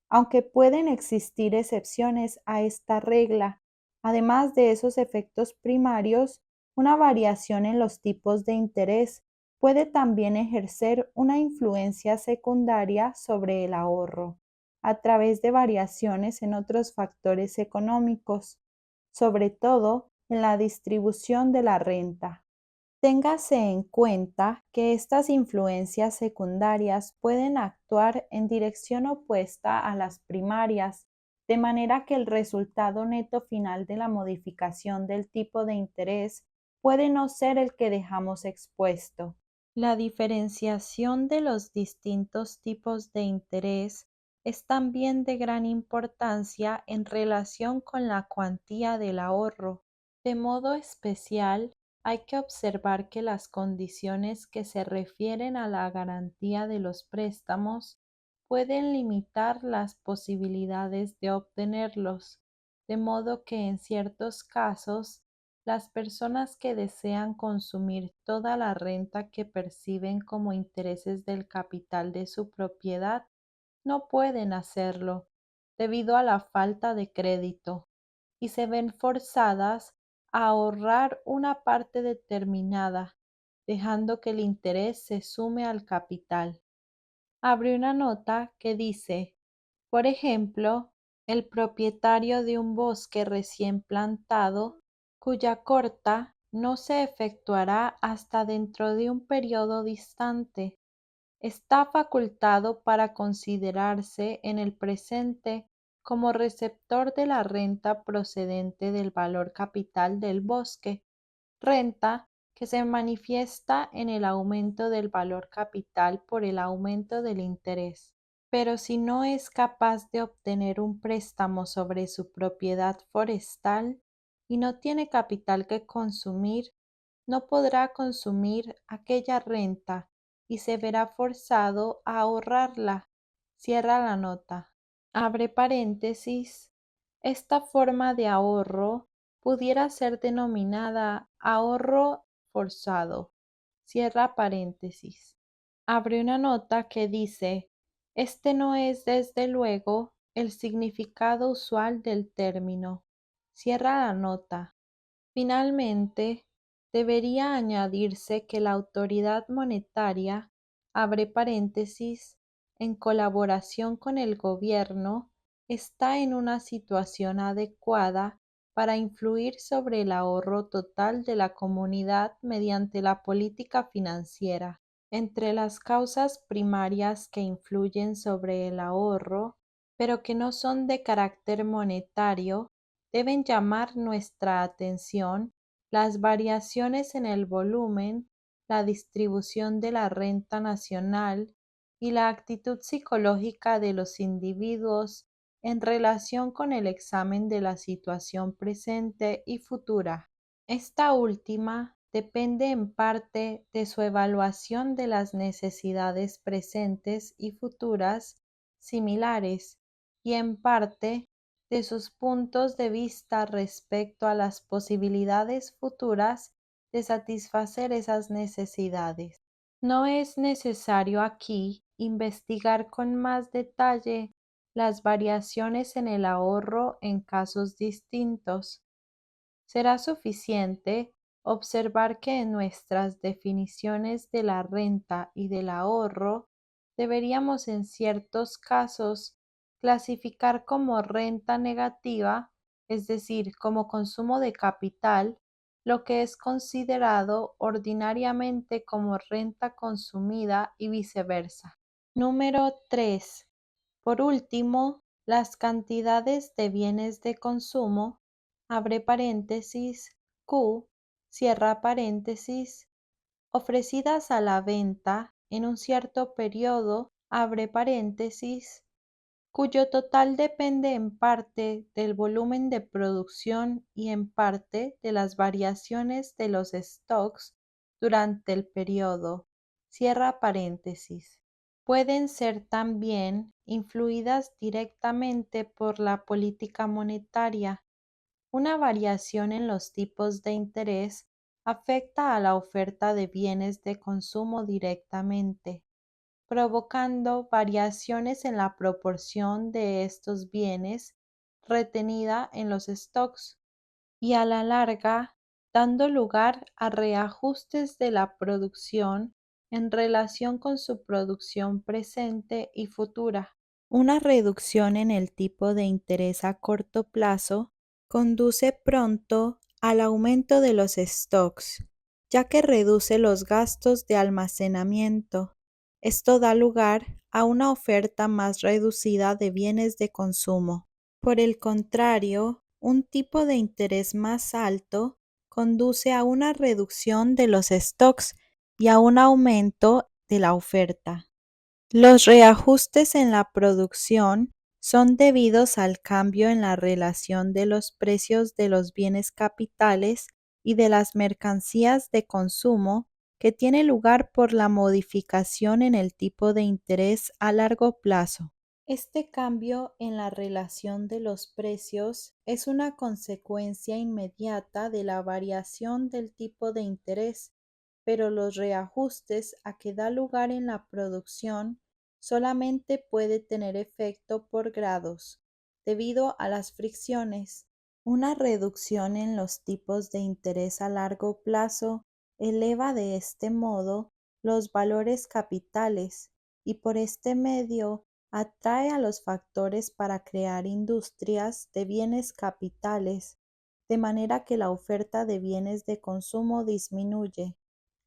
Speaker 1: aunque pueden existir excepciones a esta regla. Además de esos efectos primarios, una variación en los tipos de interés puede también ejercer una influencia secundaria sobre el ahorro, a través de variaciones en otros factores económicos, sobre todo en la distribución de la renta. Téngase en cuenta que estas influencias secundarias pueden actuar en dirección opuesta a las primarias, de manera que el resultado neto final de la modificación del tipo de interés puede no ser el que dejamos expuesto. La diferenciación de los distintos tipos de interés es también de gran importancia en relación con la cuantía del ahorro. De modo especial, hay que observar que las condiciones que se refieren a la garantía de los préstamos pueden limitar las posibilidades de obtenerlos, de modo que en ciertos casos las personas que desean consumir toda la renta que perciben como intereses del capital de su propiedad no pueden hacerlo debido a la falta de crédito y se ven forzadas a ahorrar una parte determinada, dejando que el interés se sume al capital. Abre una nota que dice, por ejemplo, el propietario de un bosque recién plantado, cuya corta no se efectuará hasta dentro de un periodo distante, está facultado para considerarse en el presente como receptor de la renta procedente del valor capital del bosque, renta que se manifiesta en el aumento del valor capital por el aumento del interés. Pero si no es capaz de obtener un préstamo sobre su propiedad forestal y no tiene capital que consumir, no podrá consumir aquella renta y se verá forzado a ahorrarla. Cierra la nota. Abre paréntesis. Esta forma de ahorro pudiera ser denominada ahorro forzado. Cierra paréntesis. Abre una nota que dice, este no es desde luego el significado usual del término. Cierra la nota. Finalmente, debería añadirse que la autoridad monetaria, abre paréntesis, en colaboración con el gobierno, está en una situación adecuada para influir sobre el ahorro total de la comunidad mediante la política financiera. Entre las causas primarias que influyen sobre el ahorro, pero que no son de carácter monetario, deben llamar nuestra atención las variaciones en el volumen, la distribución de la renta nacional y la actitud psicológica de los individuos en relación con el examen de la situación presente y futura. Esta última depende en parte de su evaluación de las necesidades presentes y futuras similares y en parte de sus puntos de vista respecto a las posibilidades futuras de satisfacer esas necesidades. No es necesario aquí investigar con más detalle las variaciones en el ahorro en casos distintos. Será suficiente observar que en nuestras definiciones de la renta y del ahorro deberíamos en ciertos casos clasificar como renta negativa, es decir, como consumo de capital, lo que es considerado ordinariamente como renta consumida y viceversa. Número 3. Por último, las cantidades de bienes de consumo, abre paréntesis, Q, cierra paréntesis, ofrecidas a la venta en un cierto periodo, abre paréntesis, cuyo total depende en parte del volumen de producción y en parte de las variaciones de los stocks durante el periodo, cierra paréntesis. Pueden ser también influidas directamente por la política monetaria. Una variación en los tipos de interés afecta a la oferta de bienes de consumo directamente, provocando variaciones en la proporción de estos bienes retenida en los stocks y a la larga dando lugar a reajustes de la producción en relación con su producción presente y futura. Una reducción en el tipo de interés a corto plazo conduce pronto al aumento de los stocks, ya que reduce los gastos de almacenamiento. Esto da lugar a una oferta más reducida de bienes de consumo. Por el contrario, un tipo de interés más alto conduce a una reducción de los stocks y a un aumento de la oferta. Los reajustes en la producción son debidos al cambio en la relación de los precios de los bienes capitales y de las mercancías de consumo que tiene lugar por la modificación en el tipo de interés a largo plazo. Este cambio en la relación de los precios es una consecuencia inmediata de la variación del tipo de interés, pero los reajustes a que da lugar en la producción solamente puede tener efecto por grados, debido a las fricciones. Una reducción en los tipos de interés a largo plazo eleva de este modo los valores capitales y por este medio atrae a los factores para crear industrias de bienes capitales, de manera que la oferta de bienes de consumo disminuye,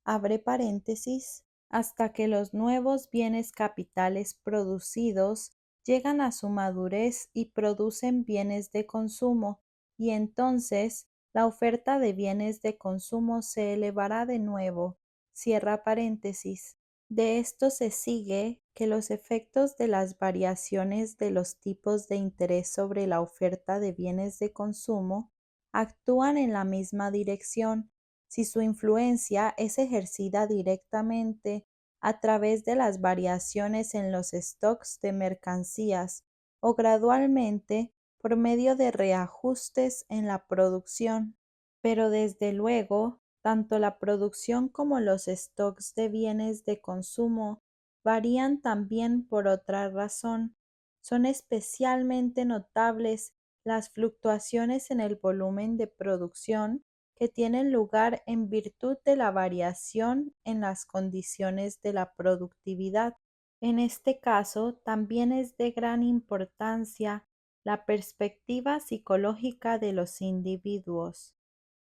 Speaker 1: abre paréntesis, hasta que los nuevos bienes capitales producidos llegan a su madurez y producen bienes de consumo, y entonces la oferta de bienes de consumo se elevará de nuevo, cierra paréntesis. De esto se sigue que los efectos de las variaciones de los tipos de interés sobre la oferta de bienes de consumo actúan en la misma dirección si su influencia es ejercida directamente a través de las variaciones en los stocks de mercancías o gradualmente por medio de reajustes en la producción. Pero desde luego, tanto la producción como los stocks de bienes de consumo varían también por otra razón. Son especialmente notables las fluctuaciones en el volumen de producción que tienen lugar en virtud de la variación en las condiciones de la productividad. En este caso, también es de gran importancia la perspectiva psicológica de los individuos.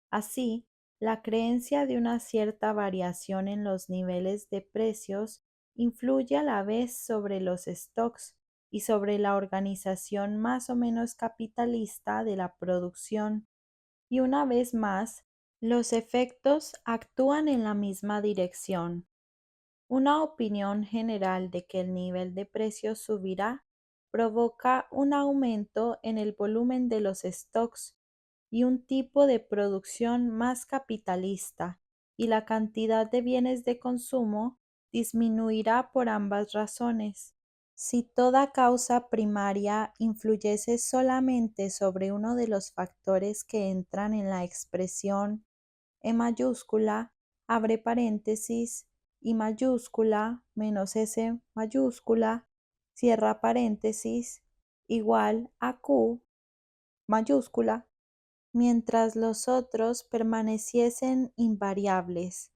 Speaker 1: Así, la creencia de una cierta variación en los niveles de precios influye a la vez sobre los stocks y sobre la organización más o menos capitalista de la producción. Y una vez más, los efectos actúan en la misma dirección. Una opinión general de que el nivel de precios subirá provoca un aumento en el volumen de los stocks y un tipo de producción más capitalista, y la cantidad de bienes de consumo disminuirá por ambas razones. Si toda causa primaria influyese solamente sobre uno de los factores que entran en la expresión E mayúscula, abre paréntesis, I mayúscula menos S mayúscula, cierra paréntesis, igual a Q mayúscula, mientras los otros permaneciesen invariables.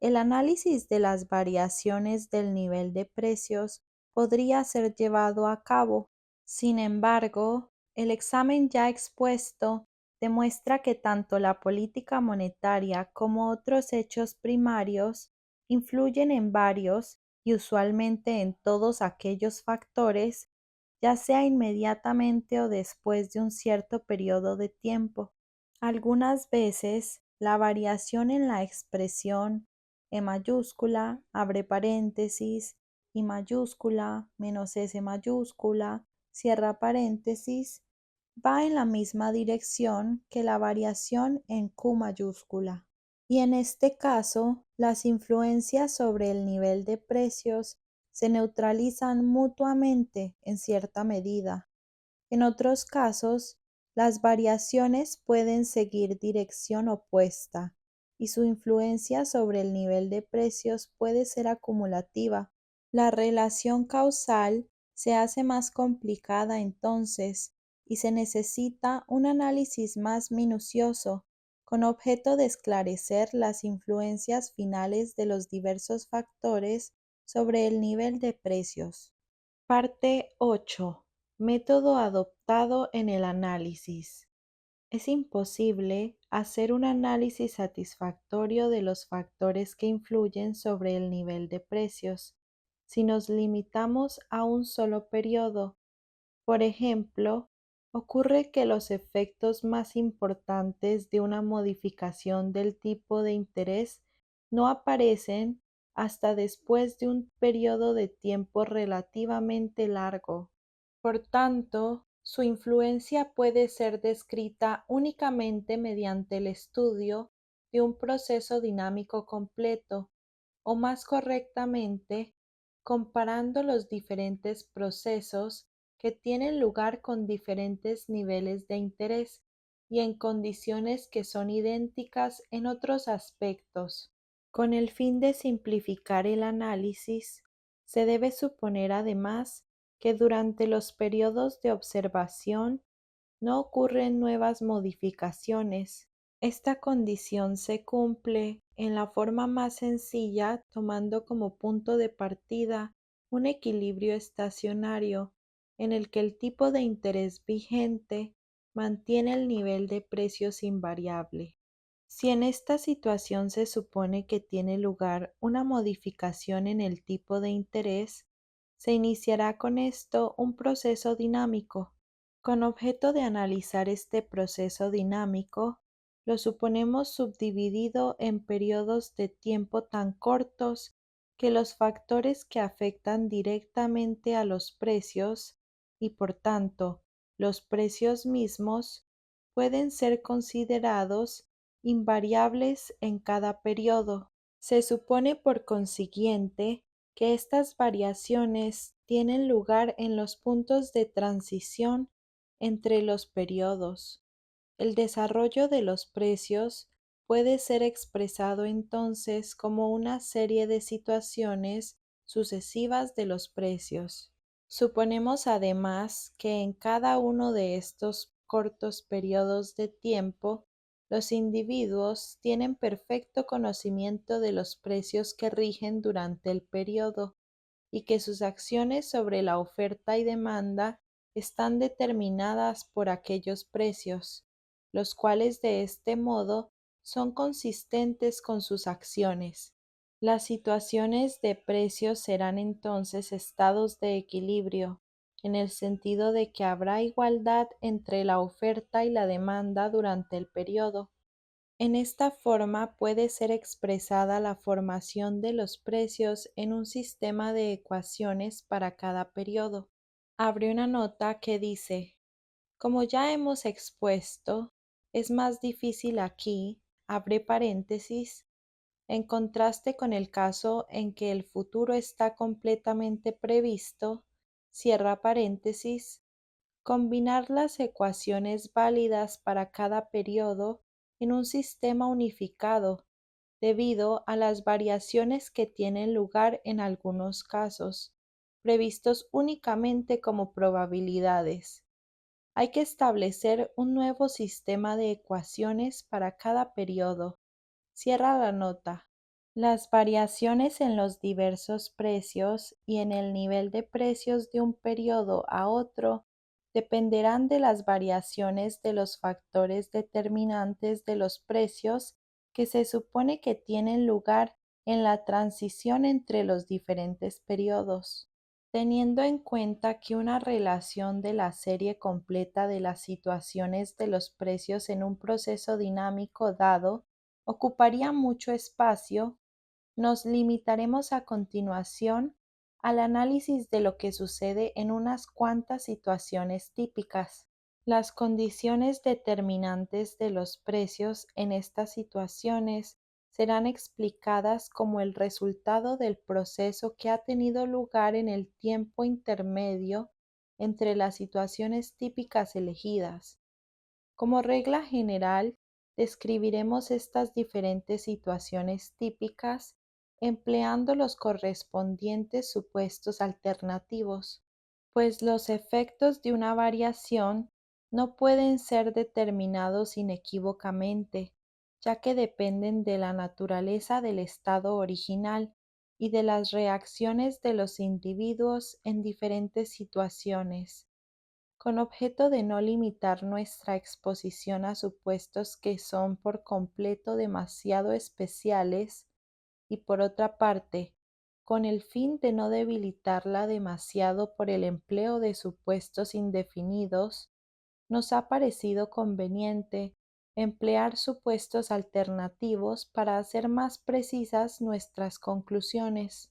Speaker 1: El análisis de las variaciones del nivel de precios podría ser llevado a cabo. Sin embargo, el examen ya expuesto demuestra que tanto la política monetaria como otros hechos primarios influyen en varios y usualmente en todos aquellos factores, ya sea inmediatamente o después de un cierto periodo de tiempo. Algunas veces, la variación en la expresión E mayúscula, abre paréntesis, I mayúscula, menos S mayúscula, cierra paréntesis, va en la misma dirección que la variación en Q mayúscula. Y en este caso, las influencias sobre el nivel de precios se neutralizan mutuamente en cierta medida. En otros casos, las variaciones pueden seguir dirección opuesta y su influencia sobre el nivel de precios puede ser acumulativa. La relación causal se hace más complicada entonces y se necesita un análisis más minucioso con objeto de esclarecer las influencias finales de los diversos factores sobre el nivel de precios. Parte 8. Método adoptado en el análisis. Es imposible hacer un análisis satisfactorio de los factores que influyen sobre el nivel de precios si nos limitamos a un solo periodo. Por ejemplo, ocurre que los efectos más importantes de una modificación del tipo de interés no aparecen hasta después de un periodo de tiempo relativamente largo. Por tanto, su influencia puede ser descrita únicamente mediante el estudio de un proceso dinámico completo, o más correctamente, comparando los diferentes procesos que tienen lugar con diferentes niveles de interés y en condiciones que son idénticas en otros aspectos. Con el fin de simplificar el análisis, se debe suponer además que durante los periodos de observación no ocurren nuevas modificaciones. Esta condición se cumple en la forma más sencilla tomando como punto de partida un equilibrio estacionario en el que el tipo de interés vigente mantiene el nivel de precios invariable. Si en esta situación se supone que tiene lugar una modificación en el tipo de interés, se iniciará con esto un proceso dinámico. Con objeto de analizar este proceso dinámico, lo suponemos subdividido en periodos de tiempo tan cortos que los factores que afectan directamente a los precios y por tanto los precios mismos pueden ser considerados invariables en cada periodo. Se supone por consiguiente que estas variaciones tienen lugar en los puntos de transición entre los periodos. El desarrollo de los precios puede ser expresado entonces como una serie de situaciones sucesivas de los precios. Suponemos además que en cada uno de estos cortos periodos de tiempo Los individuos tienen perfecto conocimiento de los precios que rigen durante el periodo y que sus acciones sobre la oferta y demanda están determinadas por aquellos precios, los cuales de este modo son consistentes con sus acciones. Las situaciones de precios serán entonces estados de equilibrio, en el sentido de que habrá igualdad entre la oferta y la demanda durante el periodo. En esta forma puede ser expresada la formación de los precios en un sistema de ecuaciones para cada periodo. Abre una nota que dice: como ya hemos expuesto, es más difícil aquí, abre paréntesis, en contraste con el caso en que el futuro está completamente previsto, cierra paréntesis, combinar las ecuaciones válidas para cada periodo en un sistema unificado, debido a las variaciones que tienen lugar en algunos casos, previstos únicamente como probabilidades. Hay que establecer un nuevo sistema de ecuaciones para cada periodo. Cierra la nota. Las variaciones en los diversos precios y en el nivel de precios de un periodo a otro dependerán de las variaciones de los factores determinantes de los precios que se supone que tienen lugar en la transición entre los diferentes periodos. Teniendo en cuenta que una relación de la serie completa de las situaciones de los precios en un proceso dinámico dado ocuparía mucho espacio, nos limitaremos a continuación al análisis de lo que sucede en unas cuantas situaciones típicas. Las condiciones determinantes de los precios en estas situaciones serán explicadas como el resultado del proceso que ha tenido lugar en el tiempo intermedio entre las situaciones típicas elegidas. Como regla general, describiremos estas diferentes situaciones típicas empleando los correspondientes supuestos alternativos, pues los efectos de una variación no pueden ser determinados inequívocamente, ya que dependen de la naturaleza del estado original y de las reacciones de los individuos en diferentes situaciones. Con objeto de no limitar nuestra exposición a supuestos que son por completo demasiado especiales y por otra parte, con el fin de no debilitarla demasiado por el empleo de supuestos indefinidos, nos ha parecido conveniente emplear supuestos alternativos para hacer más precisas nuestras conclusiones.